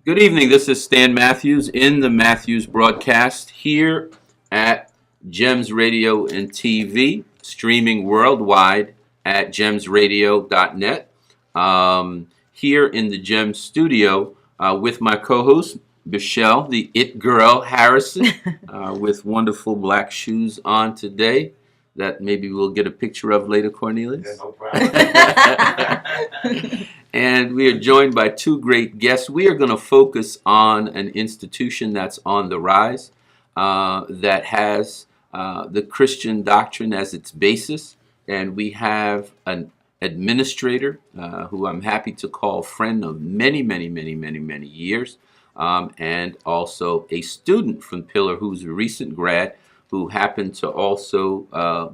Good evening. This is Stan Matthews in the Matthews broadcast here at Gems Radio and TV, streaming worldwide at gemsradio.net. Here in the Gems studio with my co host, Michelle, the It Girl Harrison, with wonderful black shoes on today that maybe we'll get a picture of later, Cornelius. No problem. And we are joined by two great guests. We are going to focus on an institution that's on the rise, that has the Christian doctrine as its basis. And we have an administrator who I'm happy to call friend of many years, and also a student from Pillar who's a recent grad who happened to also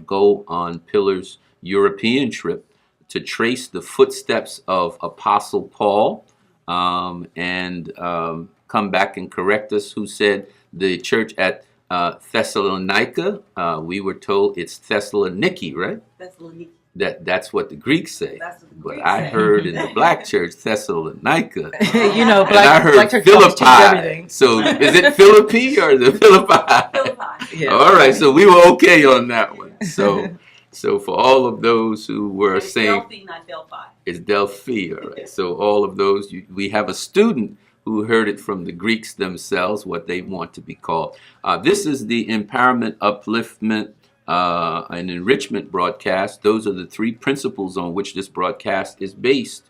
go on Pillar's European trip to trace the footsteps of Apostle Paul, and come back and correct us, who said the church at Thessalonica, we were told it's Thessaloniki, right? Thessaloniki. That's what the Greeks say. That's what the But Greeks I say. heard in the black church Thessalonica. You know, And I heard black church always change Philippi. everything. So is it Philippi or the Philippi? Philippi. Yeah. All right, so we were okay on that one. So for all of those who were It's saying Delphi, not Delphi. it's Delphi, all right. So all of those, we have a student who heard it from the Greeks themselves, what they want to be called. This is the empowerment, upliftment, and enrichment broadcast. Those are the three principles on which this broadcast is based.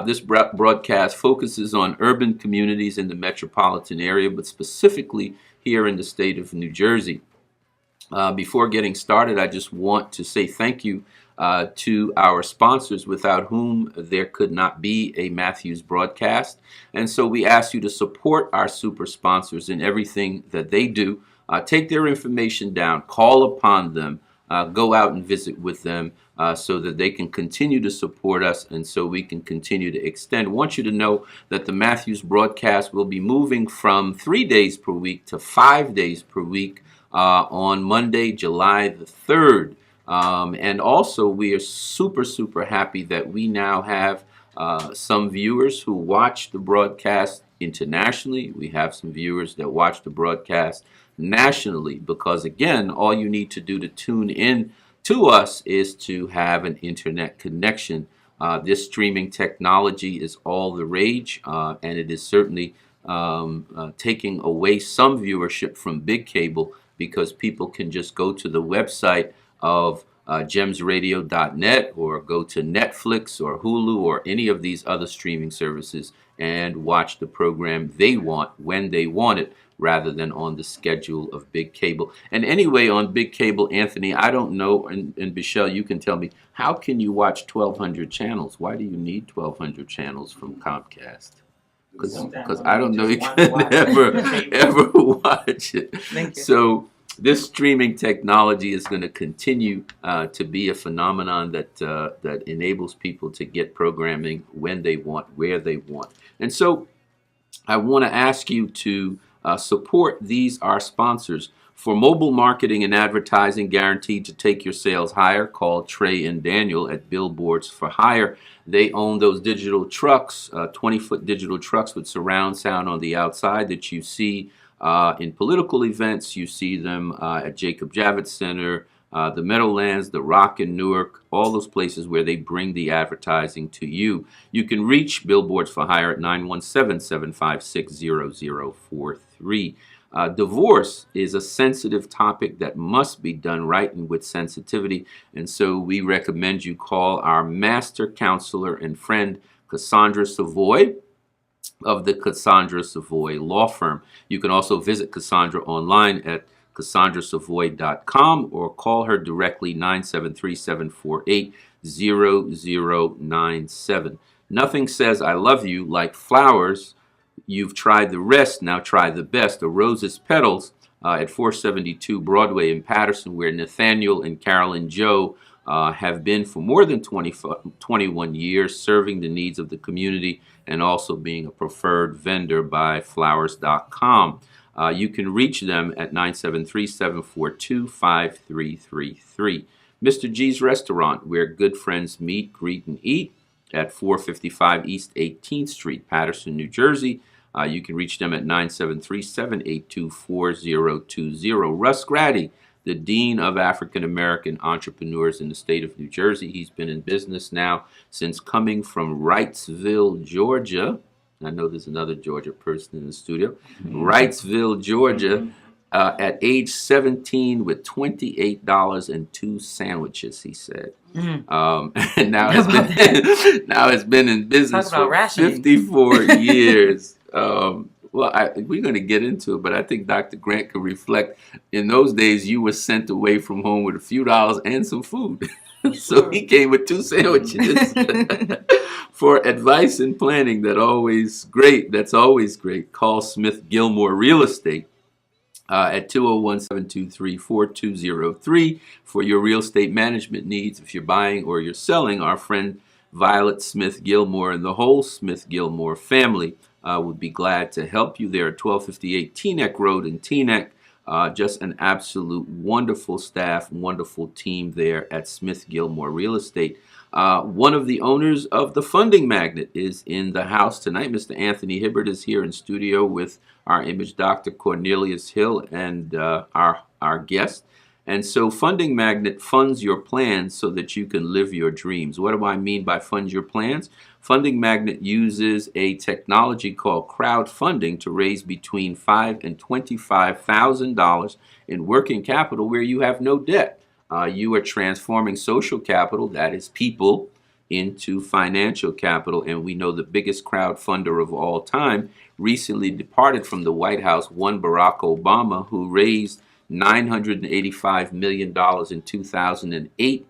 This broadcast focuses on urban communities in the metropolitan area, but specifically here in the state of New Jersey. Before getting started, I just want to say thank you to our sponsors, without whom there could not be a Matthews broadcast. And so we ask you to support our super sponsors in everything that they do. Take their information down, call upon them, go out and visit with them, so that they can continue to support us and so we can continue to extend. I want you to know that the Matthews broadcast will be moving from 3 days per week to 5 days per week on Monday, July the 3rd. And also, we are super happy that we now have some viewers who watch the broadcast internationally. We have some viewers that watch the broadcast nationally, because again, all you need to do to tune in to us is to have an internet connection. This streaming technology is all the rage, and it is certainly taking away some viewership from big cable, because people can just go to the website of gemsradio.net or go to Netflix or Hulu or any of these other streaming services and watch the program they want when they want it, rather than on the schedule of big cable. And anyway, on big cable, Anthony, I don't know, and Michelle, you can tell me, how can you watch 1,200 channels? Why do you need 1,200 channels from Comcast? Because I don't know you can ever watch it. Thank you. So this streaming technology is going to continue to be a phenomenon that enables people to get programming when they want, where they want. And so I want to ask you to support these, our sponsors. For mobile marketing and advertising guaranteed to take your sales higher, call Trey and Daniel at Billboards for Hire. They own those digital trucks, 20-foot digital trucks with surround sound on the outside that you see in political events. You see them at Jacob Javits Center, the Meadowlands, the Rock in Newark, all those places where they bring the advertising to you. You can reach Billboards for Hire at 917-756-0043. Divorce is a sensitive topic that must be done right and with sensitivity, and so we recommend you call our master counselor and friend, Cassandra Savoy, of the Cassandra Savoy Law Firm. You can also visit Cassandra online at CassandraSavoy.com or call her directly 973-748-0097. Nothing says I love you like flowers. You've tried the rest, now try the best. A Rose's Petals at 472 Broadway in Patterson, where Nathaniel and Carolyn Joe have been for more than 21 years, serving the needs of the community and also being a preferred vendor by flowers.com. You can reach them at 973-742-5333. Mr. G's Restaurant, where good friends meet, greet, and eat, at 455 East 18th Street, Patterson, New Jersey. You can reach them at 973-782-4020. Russ Grady, the Dean of African American Entrepreneurs in the state of New Jersey. He's been in business now since coming from Wrightsville, Georgia. I know there's another Georgia person in the studio. Wrightsville, Georgia, at age 17 with $28.02 sandwiches, he said. And now has been in business for 54 years. Well, we're going to get into it, but I think Dr. Grant could reflect. In those days, you were sent away from home with a few dollars and some food. So he came with 2 sandwiches. For advice and planning that's always great, call Smith Gilmore Real Estate at 201-723-4203 for your real estate management needs. If you're buying or you're selling, our friend Violet Smith Gilmore and the whole Smith Gilmore family would be glad to help you there at 1258 Teaneck Road in Teaneck. Just an absolute wonderful staff, wonderful team there at Smith Gilmore Real Estate. One of the owners of the Funding Magnet is in the house tonight. Mr. Anthony Hibbert is here in studio with our image doctor Cornelius Hill and our guest. And so Funding Magnet funds your plans so that you can live your dreams. What do I mean by fund your plans? Funding Magnet uses a technology called crowdfunding to raise between $5,000 and $25,000 in working capital where you have no debt. You are transforming social capital, that is people, into financial capital. And we know the biggest crowdfunder of all time recently departed from the White House, one Barack Obama, who raised $985 million in 2008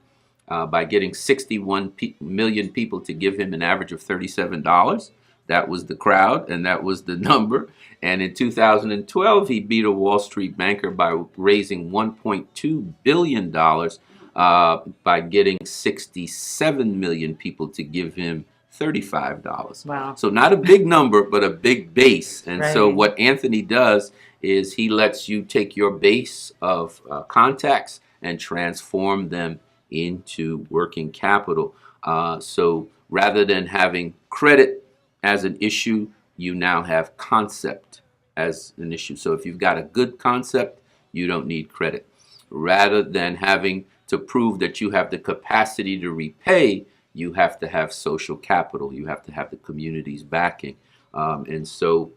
by getting 61 million people to give him an average of $37. That was the crowd, and that was the number. And in 2012, he beat a Wall Street banker by raising $1.2 billion by getting 67 million people to give him $35. Wow. So not a big number, but a big base. And Right. so what Anthony does is he lets you take your base of contacts and transform them into working capital. So rather than having credit as an issue, you now have concept as an issue. So if you've got a good concept, you don't need credit. Rather than having to prove that you have the capacity to repay, you have to have social capital. You have to have the community's backing. And so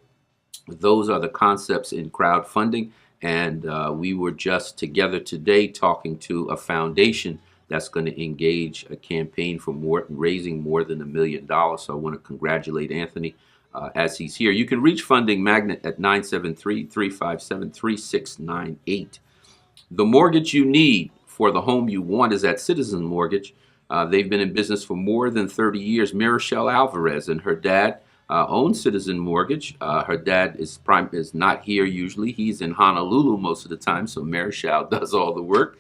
those are the concepts in crowdfunding. And we were just together today talking to a foundation that's going to engage a campaign for raising more than $1 million. So I want to congratulate Anthony as he's here. You can reach Funding Magnet at 973-357-3698. The mortgage you need for the home you want is at Citizens Mortgage. They've been in business for more than 30 years. Michelle Alvarez and her dad own Citizen Mortgage. Her dad is not here usually. He's in Honolulu most of the time, so Marichal does all the work.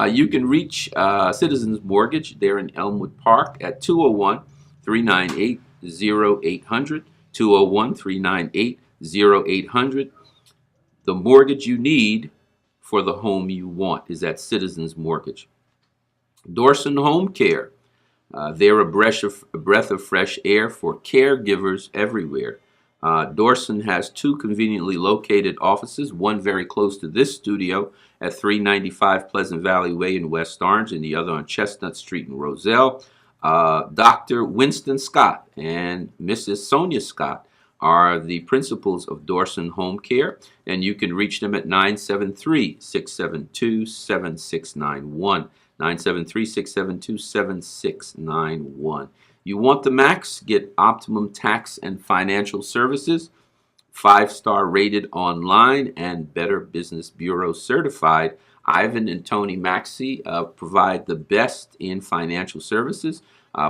You can reach Citizens Mortgage there in Elmwood Park at 201-398-0800, 201-398-0800. The mortgage you need for the home you want is at Citizens Mortgage. Dorson Home Care. They're a breath of fresh air for caregivers everywhere. Dorson has 2 conveniently located offices, one very close to this studio at 395 Pleasant Valley Way in West Orange, and the other on Chestnut Street in Roselle. Dr. Winston Scott and Mrs. Sonia Scott are the principals of Dorson Home Care, and you can reach them at 973-672-7691. 973-672-7691. You want the max? Get optimum tax and financial services, 5-star rated online and Better Business Bureau certified. Ivan and Tony Maxey provide the best in financial services.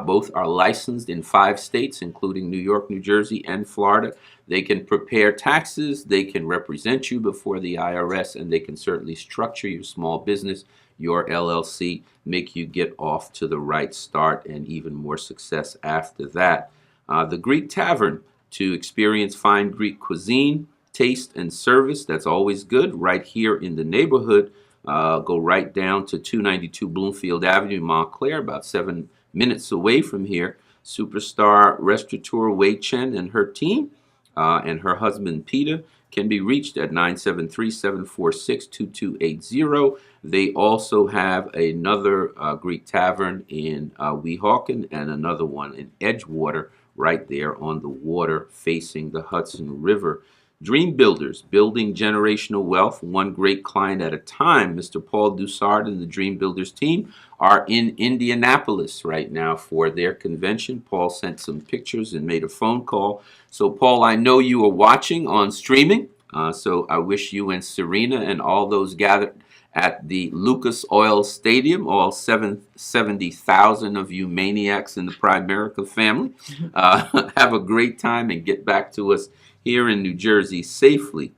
Both are licensed in 5 states, including New York, New Jersey, and Florida. They can prepare taxes, they can represent you before the IRS, and they can certainly structure your small business, your LLC, make you get off to the right start and even more success after that. The Greek Tavern, to experience fine Greek cuisine, taste, and service. That's always good right here in the neighborhood. Go right down to 292 Bloomfield Avenue, Montclair, about 7 minutes away from here. Superstar restaurateur Wei Chen and her team and her husband Peter can be reached at 973-746-2280. They also have another Greek tavern in Weehawken and another one in Edgewater, right there on the water facing the Hudson River. Dream Builders, building generational wealth, one great client at a time. Mr. Paul Dussard and the Dream Builders team are in Indianapolis right now for their convention. Paul sent some pictures and made a phone call. So, Paul, I know you are watching on streaming. So I wish you and Serena and all those gathered at the Lucas Oil Stadium, all 70,000 of you maniacs in the Primerica family, have a great time and get back to us here in New Jersey safely.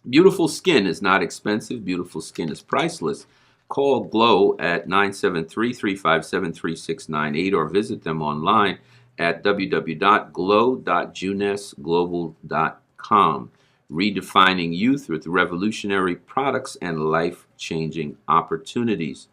Beautiful skin is not expensive. Beautiful skin is priceless. Call Glow at 973-357-3698 or visit them online at www.glow.junesglobal.com. Redefining youth with revolutionary products and life-changing opportunities.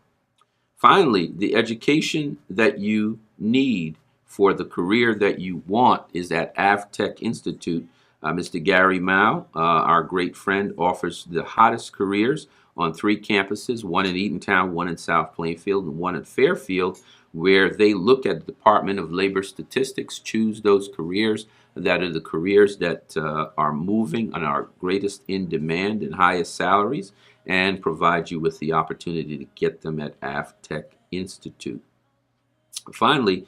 Finally, the education that you need for the career that you want is at Avtech Institute. Mr. Gary Mao, our great friend, offers the hottest careers on 3 campuses, one in Eatontown, one in South Plainfield, and one in Fairfield, where they look at the Department of Labor Statistics, choose those careers that are the careers that are moving and are greatest in demand and highest salaries, and provide you with the opportunity to get them at Avtech Institute. Finally,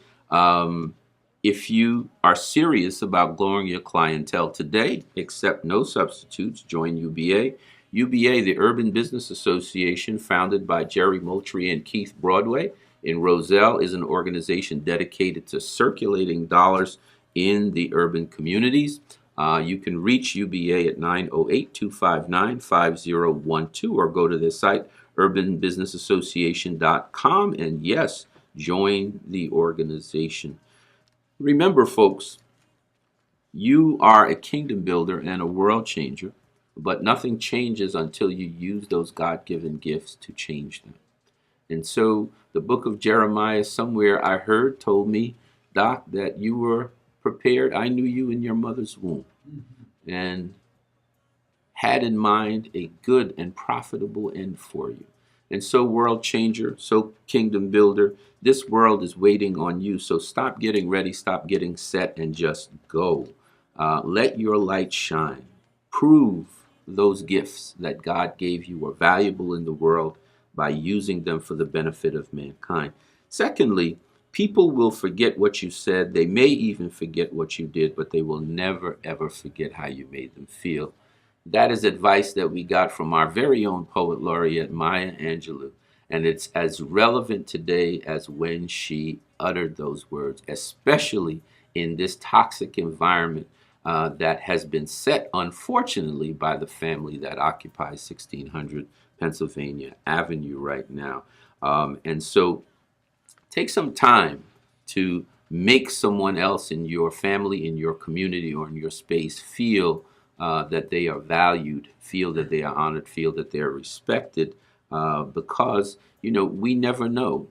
if you are serious about growing your clientele today, accept no substitutes, join UBA. UBA, the Urban Business Association, founded by Jerry Moultrie and Keith Broadway in Roselle, is an organization dedicated to circulating dollars in the urban communities. You can reach UBA at 908-259-5012 or go to their site, urbanbusinessassociation.com, and yes, join the organization. Remember, folks, you are a kingdom builder and a world changer, but nothing changes until you use those God-given gifts to change them. And so the book of Jeremiah, somewhere I heard, told me, Doc, that you were prepared. I knew you in your mother's womb and had in mind a good and profitable end for you. And so, world changer, so kingdom builder, this world is waiting on you. So stop getting ready, stop getting set, and just go. Let your light shine. Prove those gifts that God gave you are valuable in the world by using them for the benefit of mankind. Secondly, people will forget what you said. They may even forget what you did, but they will never, ever forget how you made them feel. That is advice that we got from our very own poet laureate, Maya Angelou. And it's as relevant today as when she uttered those words, especially in this toxic environment that has been set, unfortunately, by the family that occupies 1600 Pennsylvania Avenue right now. And so take some time to make someone else in your family, in your community, or in your space feel that they are valued, feel that they are honored, feel that they are respected, because, you know, we never know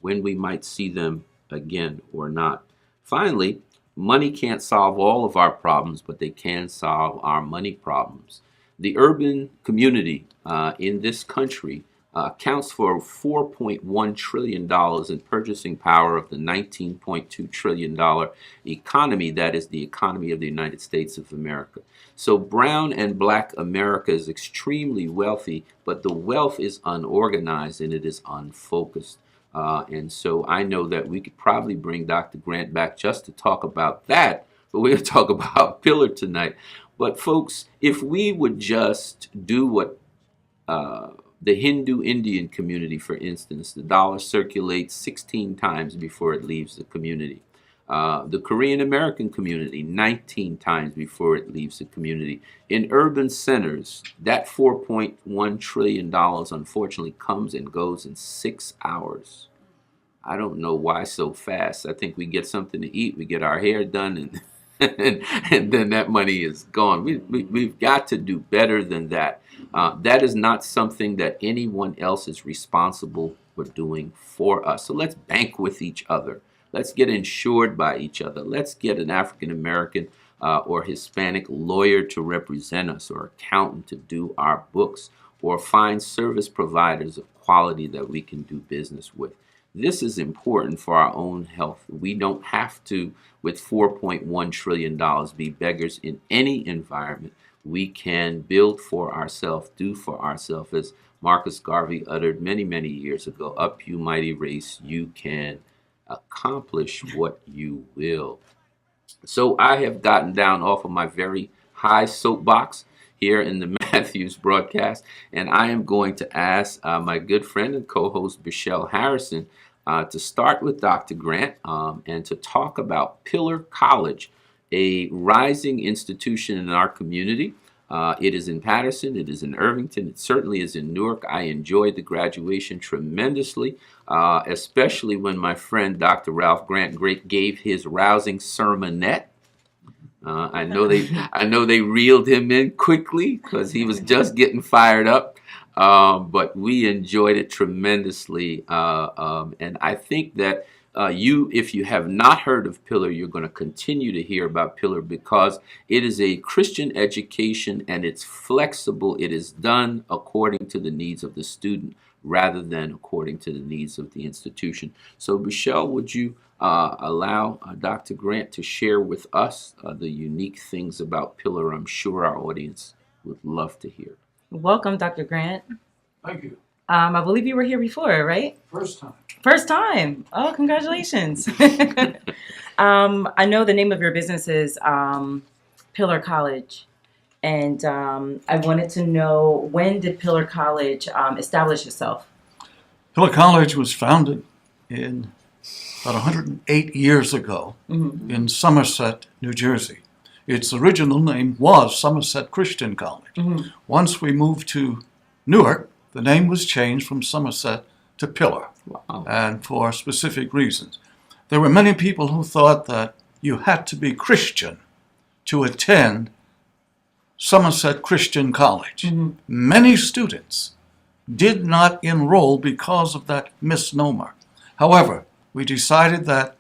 when we might see them again or not. Finally, money can't solve all of our problems, but they can solve our money problems. The urban community in this country accounts for $4.1 trillion in purchasing power of the $19.2 trillion economy that is the economy of the United States of America. So brown and black America is extremely wealthy, but the wealth is unorganized and it is unfocused. And so I know that we could probably bring Dr. Grant back just to talk about that, but we're going to talk about Pillar tonight. But folks, if we would just do what the Hindu Indian community, for instance, the dollar circulates 16 times before it leaves the community. The Korean American community, 19 times before it leaves the community. In urban centers, that $4.1 trillion unfortunately comes and goes in 6 hours. I don't know why so fast. I think we get something to eat, we get our hair done, and then that money is gone. We've got to do better than that. That is not something that anyone else is responsible for doing for us. So let's bank with each other. Let's get insured by each other. Let's get an African American or Hispanic lawyer to represent us, or accountant to do our books, or find service providers of quality that we can do business with. This is important for our own health. We don't have to, with $4.1 trillion, be beggars in any environment. We can build for ourselves, do for ourselves, as Marcus Garvey uttered many, many years ago. Up, you mighty race, you can accomplish what you will. So I have gotten down off of my very high soapbox here in the Matthews broadcast, and I am going to ask my good friend and co-host Bichelle Harrison to start with Dr. Grant and to talk about Pillar College, a rising institution in our community. It is in Patterson, it is in Irvington, it certainly is in Newark. I enjoyed the graduation tremendously, especially when my friend Dr. Ralph Grant gave his rousing sermonette. I know they reeled him in quickly because he was just getting fired up, but we enjoyed it tremendously, and I think that if you have not heard of Pillar, you're going to continue to hear about Pillar because it is a Christian education and it's flexible. It is done according to the needs of the student rather than according to the needs of the institution. So, Bichelle, would you allow Dr. Grant to share with us the unique things about Pillar? I'm sure our audience would love to hear. Welcome, Dr. Grant. Thank you. I believe you were here before, right? First time. First time. Oh, congratulations. I know the name of your business is Pillar College. And I wanted to know, when did Pillar College establish itself? Pillar College was founded in about 108 years ago in Somerset, New Jersey. Its original name was Somerset Christian College. Once we moved to Newark, the name was changed from Somerset to Pillar, and for specific reasons. There were many people who thought that you had to be Christian to attend Somerset Christian College. Many students did not enroll because of that misnomer. However, we decided that,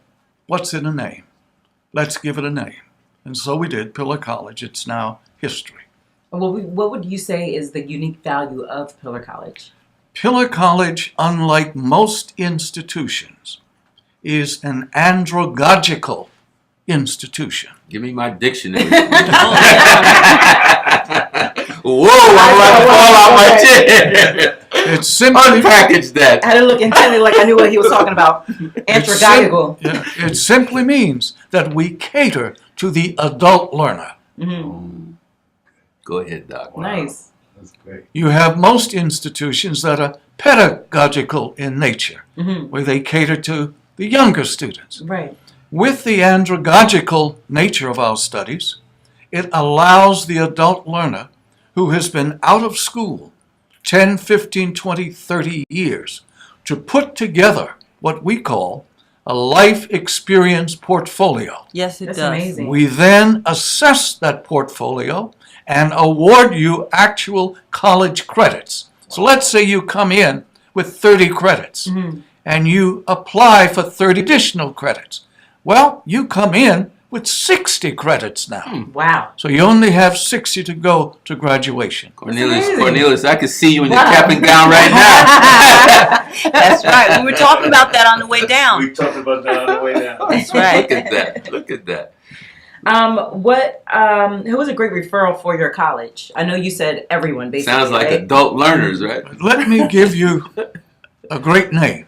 what's in a name? Let's give it a name. And so we did, Pillar College. It's now history. What would you say is the unique value of Pillar College? Pillar College, unlike most institutions, is an andragogical institution. Give me my dictionary. Whoa, I'm about to fall out my chair. It's simply Unpackage that. I had to look intently like I knew what he was talking about. Andragogical. It simply means that we cater to the adult learner. Go ahead, Doc. Nice. That's great. You have most institutions that are pedagogical in nature, where they cater to the younger students. Right. With the andragogical nature of our studies, it allows the adult learner who has been out of school 10, 15, 20, 30 years to put together what we call a life experience portfolio. Yes, it That's does. amazing. We then assess that portfolio and award you actual college credits. So let's say you come in with 30 credits and you apply for 30 additional credits. Well, you come in with 60 credits now. Wow. So you only have 60 to go to graduation. Cornelius, I can see you in your cap and gown right now. That's right. We were talking about that on the way down. We talked about that on the way down. That's right. Look at that. Look at that. Who was a great referral for your college? I know you said everyone, basically. Sounds like right? adult learners, right? Let me give you a great name.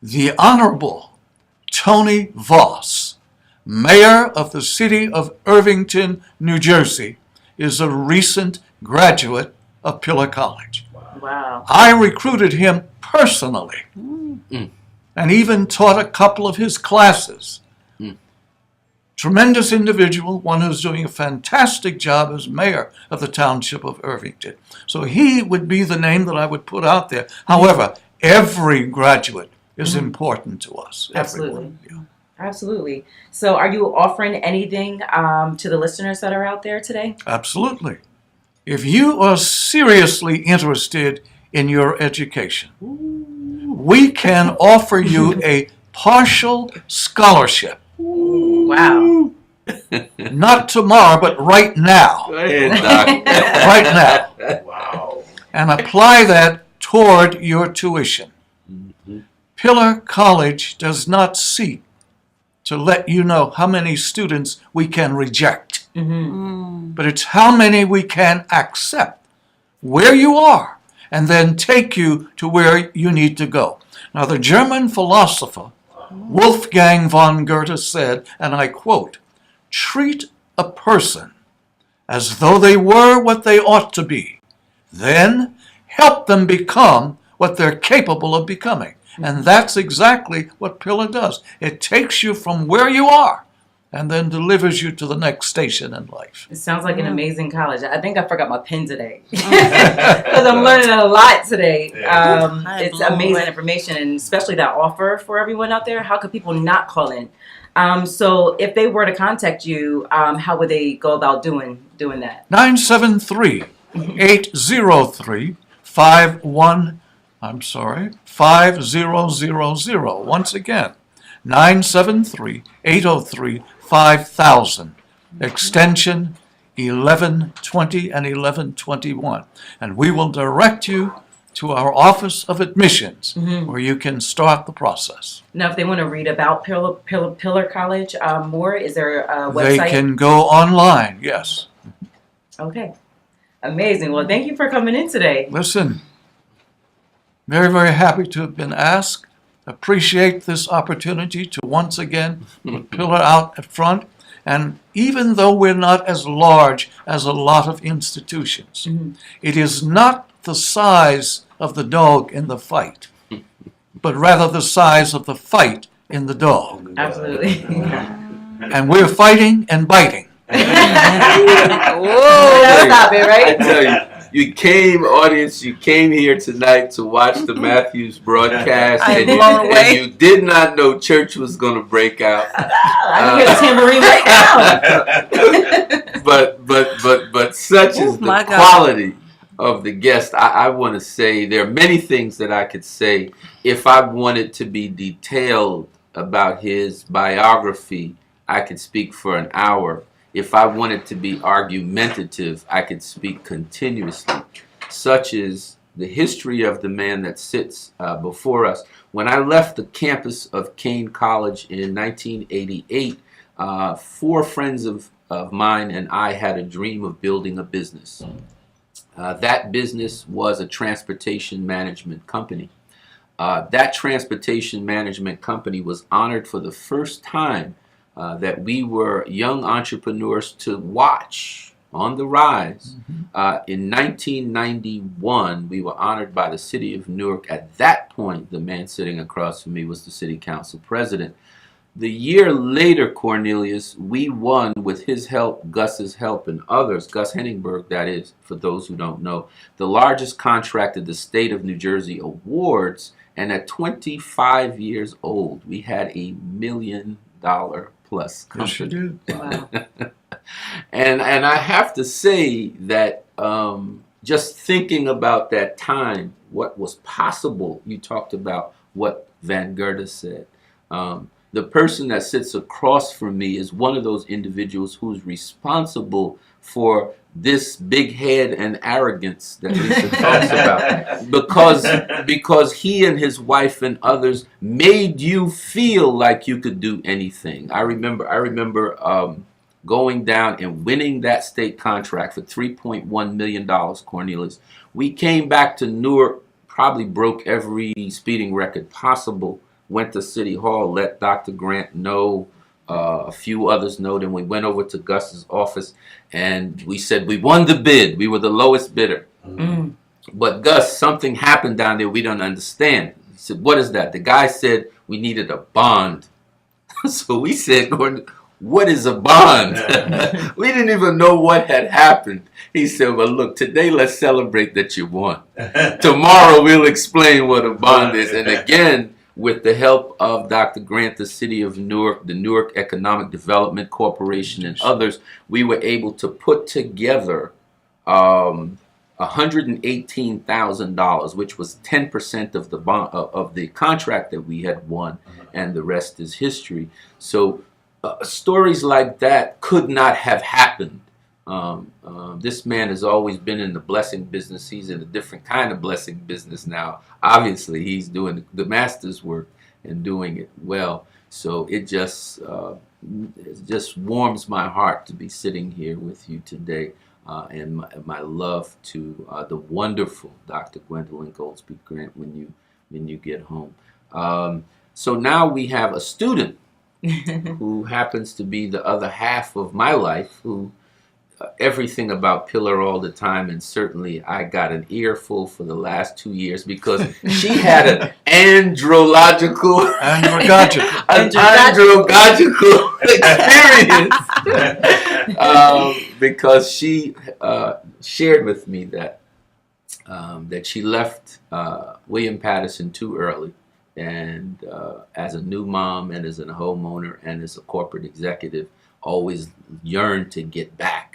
The Honorable Tony Voss, Mayor of the city of Irvington, New Jersey, is a recent graduate of Pillar College. Wow. I recruited him personally and even taught a couple of his classes. Tremendous individual, one who's doing a fantastic job as mayor of the township of Irvington. So he would be the name that I would put out there. However, every graduate is important to us. Absolutely. Everyone. Yeah. Absolutely. So are you offering anything to the listeners that are out there today? Absolutely. If you are seriously interested in your education, we can offer you a partial scholarship. Wow. Not tomorrow, but right now. Go ahead, Doc. Right now. Wow. And apply that toward your tuition. Pillar College does not seek to let you know how many students we can reject, but it's how many we can accept where you are and then take you to where you need to go. Now, the German philosopher Wolfgang von Goethe said, and I quote, "Treat a person as though they were what they ought to be. Then help them become what they're capable of becoming." And that's exactly what Pillar does. It takes you from where you are and then delivers you to the next station in life. It sounds like an amazing college. I think I forgot my pen today because I'm learning a lot today. Yeah. It's blown amazing away. information, and especially that offer for everyone out there. How could people not call in? So if they were to contact you, how would they go about doing that? 973-803-5000. Once again, 973-803-5000. Extension 1120 and 1121. And we will direct you to our Office of Admissions, where you can start the process. Now, if they want to read about Pillar College more, is there a They website? can go online, yes. Okay. Amazing. Well, thank you for coming in today. Listen, very, very happy to have been asked. Appreciate this opportunity to once again put Pillar out at front. And even though we're not as large as a lot of institutions, it is not the size of the dog in the fight, but rather the size of the fight in the dog. Absolutely. And we're fighting and biting. Whoa, stop it, I right? tell you, you came here tonight to watch the Matthews broadcast, I am and you, blown away. and you did not know church was going to break out. I can hear the tambourine right now. But such Oh, is the my God. quality of the guest. I want to say there are many things that I could say if I wanted to be detailed about his biography. I could speak for an hour. If I wanted to be argumentative, I could speak continuously. Such is the history of the man that sits before us. When I left the campus of Kane College in 1988, 4 friends of mine and I had a dream of building a business. That business was a transportation management company. That transportation management company was honored for the first time that we were young entrepreneurs to watch on the rise. In 1991, we were honored by the city of Newark. At that point, the man sitting across from me was the city council president. The year later, Cornelius, we won with his help, Gus's help, and others, Gus Henningberg, that is, for those who don't know, the largest contract that the state of New Jersey awards. And at 25 years old, we had $1 million plus Yes, you company. do. Wow. And I have to say that just thinking about that time, what was possible, you talked about what Van Goethe said. The person that sits across from me is one of those individuals who's responsible for this big head and arrogance that Lisa talks about, because he and his wife and others made you feel like you could do anything. I remember going down and winning that state contract for $3.1 million, Cornelius. We came back to Newark, probably broke every speeding record possible, went to City Hall, let Dr. Grant know, a few others know. Then we went over to Gus's office and we said we won the bid. We were the lowest bidder. But Gus, something happened down there we don't understand. He said, "What is that?" The guy said we needed a bond. So we said, "What is a bond?" We didn't even know what had happened. He said, "Well, look, today let's celebrate that you won. Tomorrow we'll explain what a bond is." And again, with the help of Dr. Grant, the city of Newark, the Newark Economic Development Corporation, and others, we were able to put together $118,000, which was 10% of the bond, of the contract that we had won, and the rest is history. So stories like that could not have happened. This man has always been in the blessing business. He's in a different kind of blessing business now. Obviously, he's doing the master's work and doing it well. So it just warms my heart to be sitting here with you today. And my love to the wonderful Dr. Gwendolyn Goldsby Grant when you get home. So now we have a student who happens to be the other half of my life, who everything about Pillar all the time, and certainly I got an earful for the last 2 years because she had an andrological experience because she shared with me that she left William Patterson too early, and as a new mom and as a homeowner and as a corporate executive, always yearned to get back.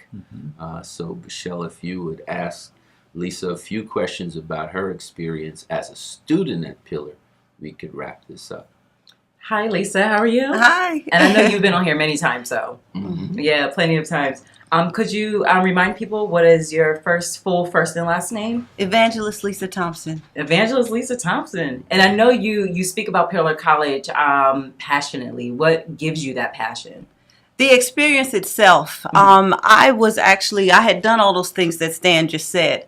So, Michelle, if you would ask Lisa a few questions about her experience as a student at Pillar, we could wrap this up. Hi, Lisa. How are you? Hi. And I know you've been on here many times, so Mm-hmm. yeah, plenty of times. Could you remind people what is your first and last name? Evangelist Lisa Thompson. Evangelist Lisa Thompson. And I know you speak about Pillar College passionately. What gives you that passion? The experience itself. I had done all those things that Stan just said.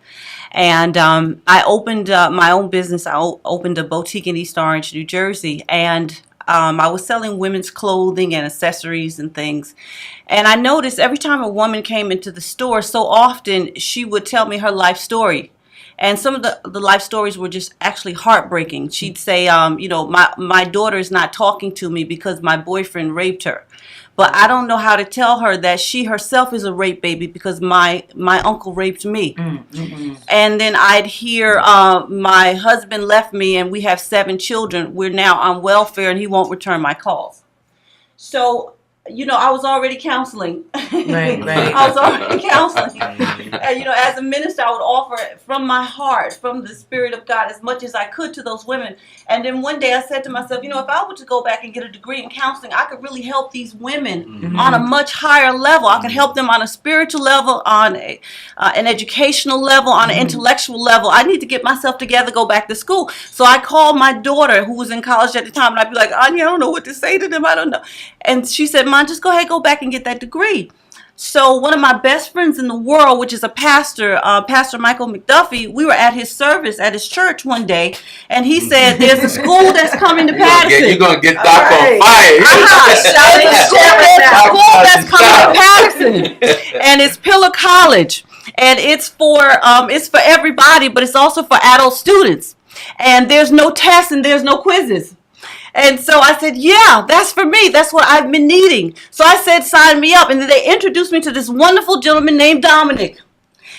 And I opened my own business. I opened a boutique in East Orange, New Jersey. And I was selling women's clothing and accessories and things. And I noticed every time a woman came into the store, so often she would tell me her life story. And some of the life stories were just actually heartbreaking. She'd say, my daughter is not talking to me because my boyfriend raped her. But I don't know how to tell her that she herself is a rape baby because my uncle raped me. And then I'd hear my husband left me and we have 7 children. We're now on welfare and he won't return my calls. So, I was already counseling. Right. I was already counseling. And, as a minister, I would offer from my heart, from the Spirit of God, as much as I could to those women. And then one day I said to myself, if I were to go back and get a degree in counseling, I could really help these women on a much higher level. I could help them on a spiritual level, on an educational level, on an intellectual level. I need to get myself together, go back to school. So I called my daughter, who was in college at the time, and I'd be like, Anya, I don't know what to say to them. I don't know. And she said, Mom, just go ahead, go back and get that degree. So one of my best friends in the world, which is a pastor, Pastor Michael McDuffie, we were at his service at his church one day, and he said, there's a school that's coming to Patterson. You're going to get Doc on fire. There's a school that's coming to Patterson, and it's Pillar College, and it's for everybody, but it's also for adult students, and there's no tests and there's no quizzes. And so I said, yeah, that's for me. That's what I've been needing. So I said, sign me up. And then they introduced me to this wonderful gentleman named Dominic.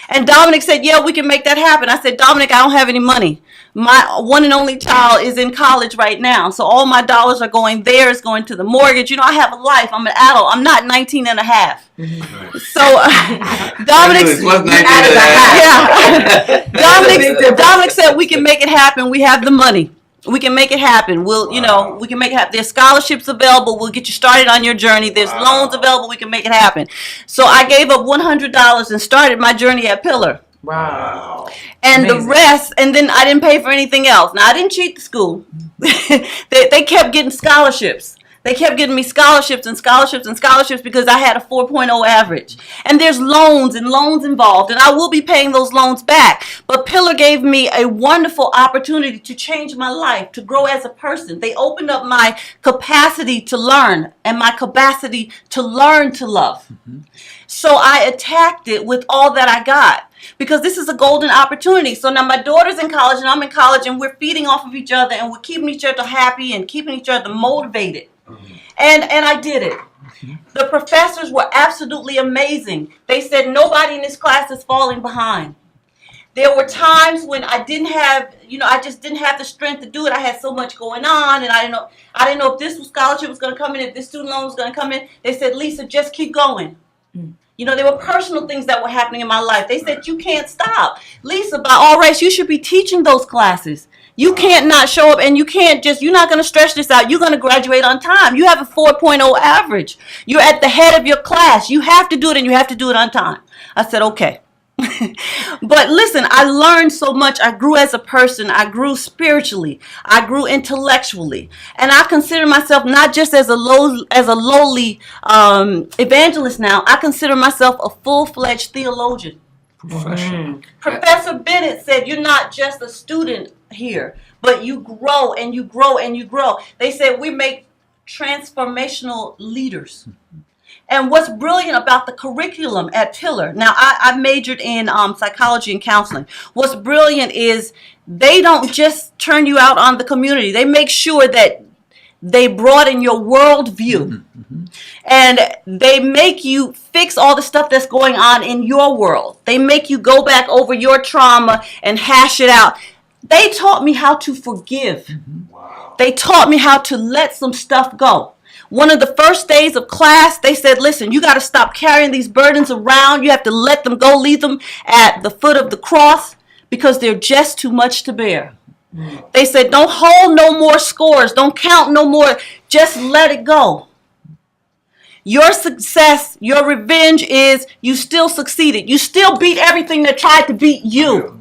And Dominic said, yeah, we can make that happen. I said, Dominic, I don't have any money. My one and only child is in college right now. So all my dollars are going there. It's going to the mortgage. I have a life. I'm an adult. I'm not 19 and a half. So Dominic said, we can make it happen. We have the money. We can make it happen. We can make it happen. There's scholarships available. We'll get you started on your journey. There's loans available. We can make it happen. So I gave up $100 and started my journey at Pillar. Wow. And Amazing. The rest, and then I didn't pay for anything else. Now, I didn't cheat the school. They kept getting scholarships. They kept giving me scholarships and scholarships and scholarships because I had a 4.0 average. And there's loans and loans involved, and I will be paying those loans back. But Pillar gave me a wonderful opportunity to change my life, to grow as a person. They opened up my capacity to learn and my capacity to learn to love. So I attacked it with all that I got, because this is a golden opportunity. So now my daughter's in college and I'm in college, and we're feeding off of each other, and we're keeping each other happy and keeping each other motivated. And I did it. The professors were absolutely amazing. They said nobody in this class is falling behind. There were times when I didn't have, I just didn't have the strength to do it. I had so much going on, and I didn't know if this scholarship was going to come in, if this student loan was going to come in. They said, Lisa, just keep going. There were personal things that were happening in my life. They said, you can't stop. Lisa, by all rights, you should be teaching those classes. You can't not show up, and you're not going to stretch this out. You're going to graduate on time. You have a 4.0 average. You're at the head of your class. You have to do it, and you have to do it on time. I said, okay. But listen, I learned so much. I grew as a person. I grew spiritually. I grew intellectually. And I consider myself not just as a lowly evangelist now. I consider myself a full-fledged theologian. Professional. Professor Bennett said, you're not just a student here, but you grow and you grow and you grow. They said we make transformational leaders. And what's brilliant about the curriculum at Pillar, now I majored in psychology and counseling. What's brilliant is they don't just turn you out on the community. They make sure that they broaden your worldview. And they make you fix all the stuff that's going on in your world. They make you go back over your trauma and hash it out. They taught me how to forgive. They taught me how to let some stuff go. One of the first days of class, they said, listen, you got to stop carrying these burdens around. You have to let them go, leave them at the foot of the cross because they're just too much to bear. They said, don't hold no more scores. Don't count no more. Just let it go. Your success, your revenge is you still succeeded. You still beat everything that tried to beat you.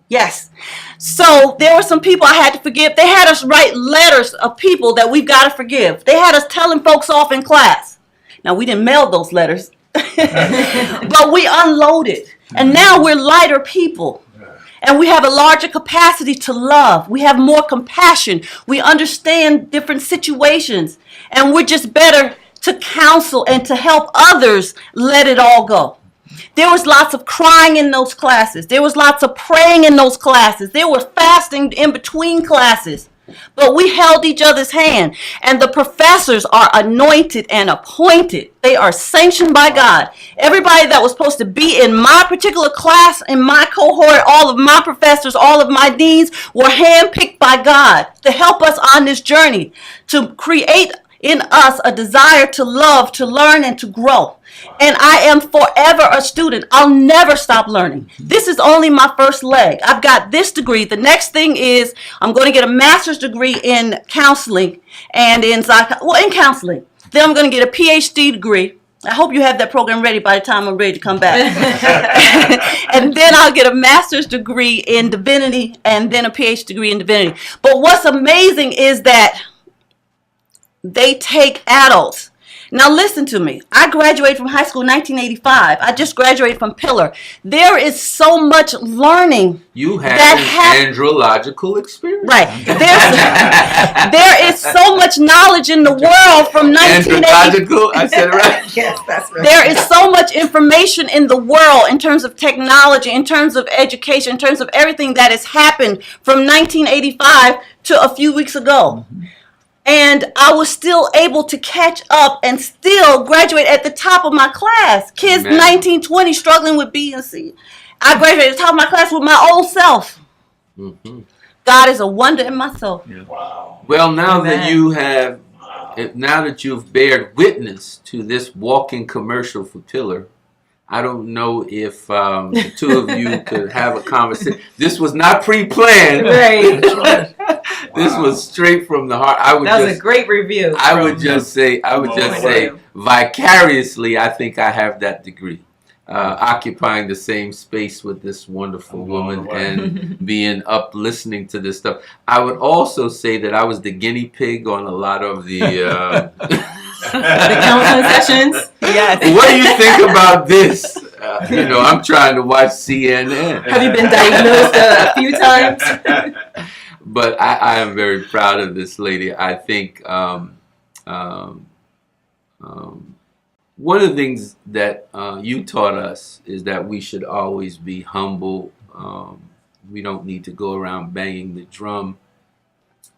Yes. So there were some people I had to forgive. They had us write letters of people that we've got to forgive. They had us telling folks off in class. Now, we didn't mail those letters, but we unloaded. And now we're lighter people. And we have a larger capacity to love. We have more compassion. We understand different situations. And we're just better to counsel and to help others let it all go. There was lots of crying in those classes. There was lots of praying in those classes. There was fasting in between classes. But we held each other's hand. And the professors are anointed and appointed. They are sanctioned by God. Everybody that was supposed to be in my particular class, in my cohort, all of my professors, all of my deans were handpicked by God to help us on this journey, to create in us a desire to love, to learn, and to grow. And I am forever a student. I'll never stop learning. This is only my first leg. I've got this degree. The next thing is I'm going to get a master's degree in counseling and in counseling. Then I'm going to get a PhD degree. I hope you have that program ready by the time I'm ready to come back. And then I'll get a master's degree in divinity and then a PhD degree in divinity. But what's amazing is that they take adults. Now listen to me. I graduated from high school in 1985. I just graduated from Pillar. There is so much learning. You had an andrological experience. Right. There is so much knowledge in the world from 1985. Andrological? I said it right. Yes, that's right. There is so much information in the world in terms of technology, in terms of education, in terms of everything that has happened from 1985 to a few weeks ago. And I was still able to catch up and still graduate at the top of my class. Kids 19, 20 struggling with B and C. I graduated at the top of my class with my old self. Mm-hmm. God is a wonder in myself. Yeah. Wow. Well, now Amen. that you have, now that you've bared witness to this walking commercial for Pillar, I don't know if the two of you could have a conversation. This was not pre-planned. Right. This was straight from the heart. That was a great review. I would just say, vicariously, I think I have that degree. Occupying the same space with this wonderful woman and being up listening to this stuff. I would also say that I was the guinea pig on a lot of the The counseling sessions. Yes. What do you think about this? I'm trying to watch CNN. Have you been diagnosed a few times? But I am very proud of this lady. I think one of the things that you taught us is that we should always be humble. We don't need to go around banging the drum.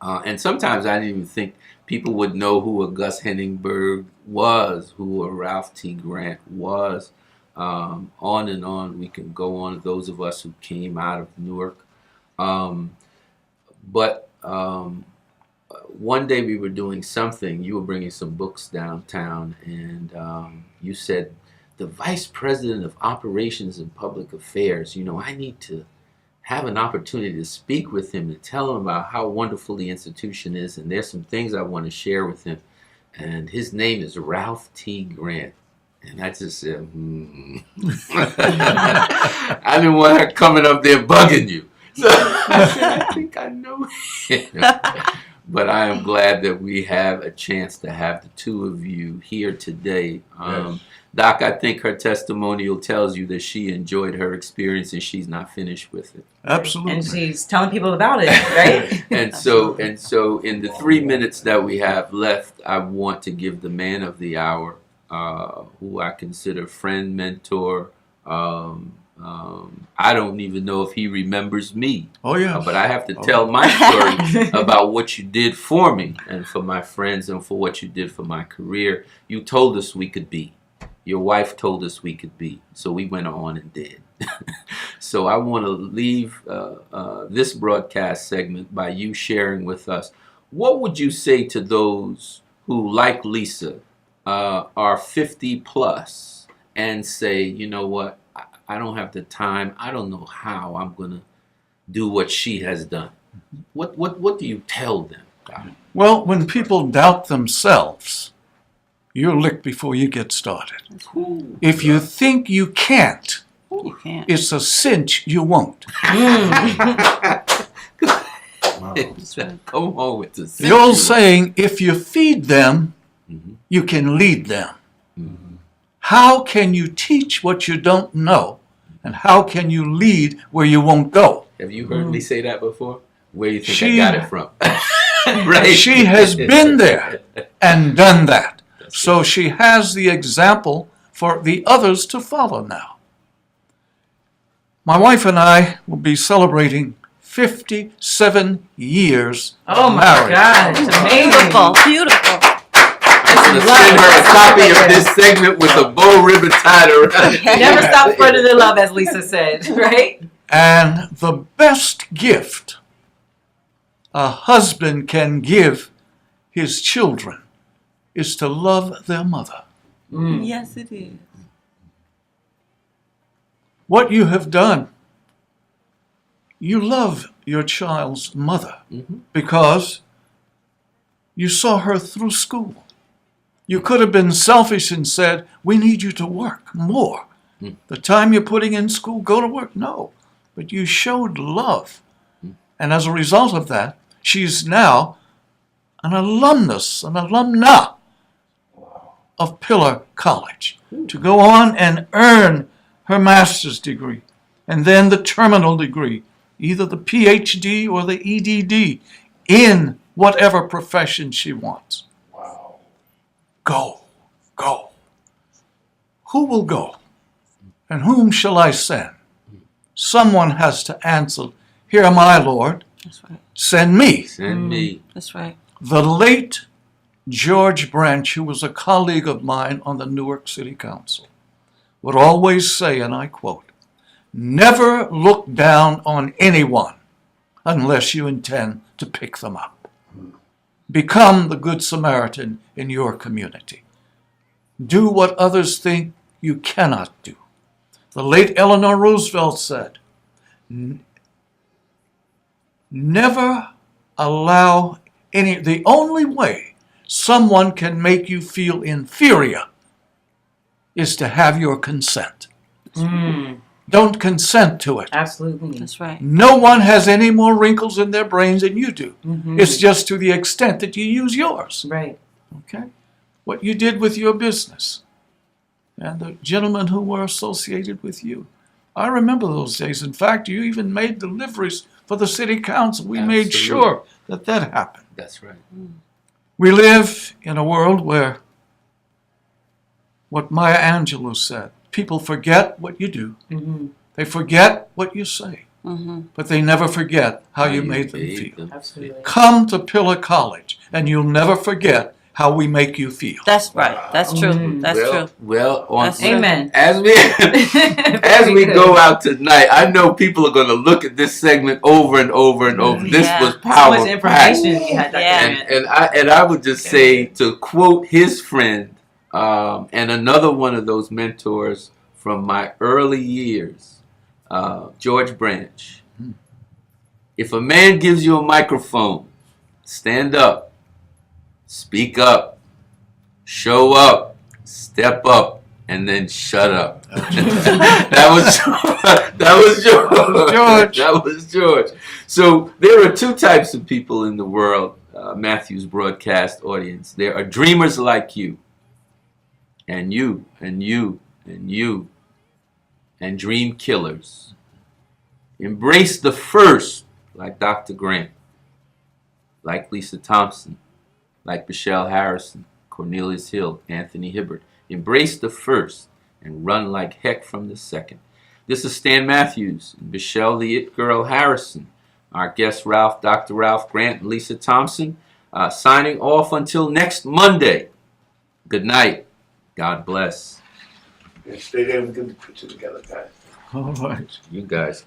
And sometimes I didn't even think people would know who a Gus Henningberg was, who a Ralph T. Grant was. On and on we can go on, those of us who came out of Newark. But one day we were doing something. You were bringing some books downtown, and you said, the vice president of operations and public affairs, I need to have an opportunity to speak with him and tell him about how wonderful the institution is. And there's some things I want to share with him. And his name is Ralph T. Grant. And I just said, I didn't want her coming up there bugging you. So I said, I think I know him. But I am glad that we have a chance to have the two of you here today. Yes. Doc, I think her testimonial tells you that she enjoyed her experience and she's not finished with it. Absolutely. And she's telling people about it, right? And so in the 3 minutes that we have left, I want to give the man of the hour, who I consider friend, mentor. I don't even know if he remembers me. Oh, yeah. But I have to tell my story about what you did for me and for my friends and for what you did for my career. You told us we could be. Your wife told us we could be. So we went on and did. So I want to leave this broadcast segment by you sharing with us. What would you say to those who, like Lisa, are 50 plus and say, you know what, I don't have the time. I don't know how I'm going to do what she has done. What do you tell them? Well, when people doubt themselves, you're licked before you get started. If you think you can't, You can't. it's a cinch you won't. Come on with this. The old saying, if you feed them, you can lead them. How can you teach what you don't know? And how can you lead where you won't go? Have you heard me say that before? Where do you think She- I got it from? Right. She has been there and done that. So she has the example for the others to follow now. My wife and I will be celebrating 57 years Oh of my marriage. God, it's amazing. Beautiful, beautiful. I'm gonna send her a copy of this segment with a bow ribbon tied around it. Never stop spreading the love, as Lisa said, right? And the best gift a husband can give his children is to love their mother. Yes, it is. What you have done, you love your child's mother because you saw her through school. You could have been selfish and said, we need you to work more. The time you're putting in school, go to work. No, but you showed love. And as a result of that, she's now an alumnus, an alumna of Pillar College to go on and earn her master's degree and then the terminal degree, either the PhD or the EDD, in whatever profession she wants. Wow. Go, go. Who will go? And whom shall I send? Someone has to answer, here am I, Lord, That's right. send me. Send me. That's right. The late George Branch, who was a colleague of mine on the Newark City Council, would always say, and I quote, never look down on anyone unless you intend to pick them up. Become the Good Samaritan in your community. Do what others think you cannot do. The late Eleanor Roosevelt said, never allow the only way someone can make you feel inferior is to have your consent. Don't consent to it. Absolutely. That's right. No one has any more wrinkles in their brains than you do. It's just to the extent that you use yours. Right. Okay? What you did with your business and the gentlemen who were associated with you. I remember those days. In fact, you even made deliveries for the city council. We made Absolutely. sure that that happened. That's right. We live in a world where what Maya Angelou said, people forget what you do. They forget what you say, but they never forget how you made them feel. Absolutely. Come to Pillar College, and you'll never forget how we make you feel. That's right. That's true. That's well, true. well, on That's true. Amen. as we go out tonight, I know people are going to look at this segment over and over and over. This Yeah. was So power much information you had, Dr. Yeah. Grant. and I would just say, to quote his friend and another one of those mentors from my early years, George Branch, If a man gives you a microphone, stand up, speak up, show up, step up, and then shut up. that was George. That was George. So there are two types of people in the world, Matthew's broadcast audience. There are dreamers like you, and you, and you, and you, and dream killers. Embrace the first, like Dr. Grant, like Lisa Thompson, like Michelle Harrison, Cornelius Hill, Anthony Hibbert. Embrace the first and run like heck from the second. This is Stan Matthews and Michelle the It Girl Harrison. Our guests Dr. Ralph Grant and Lisa Thompson, signing off until next Monday. Good night. God bless. Yeah, stay there and get the picture together, guys. All right. You guys.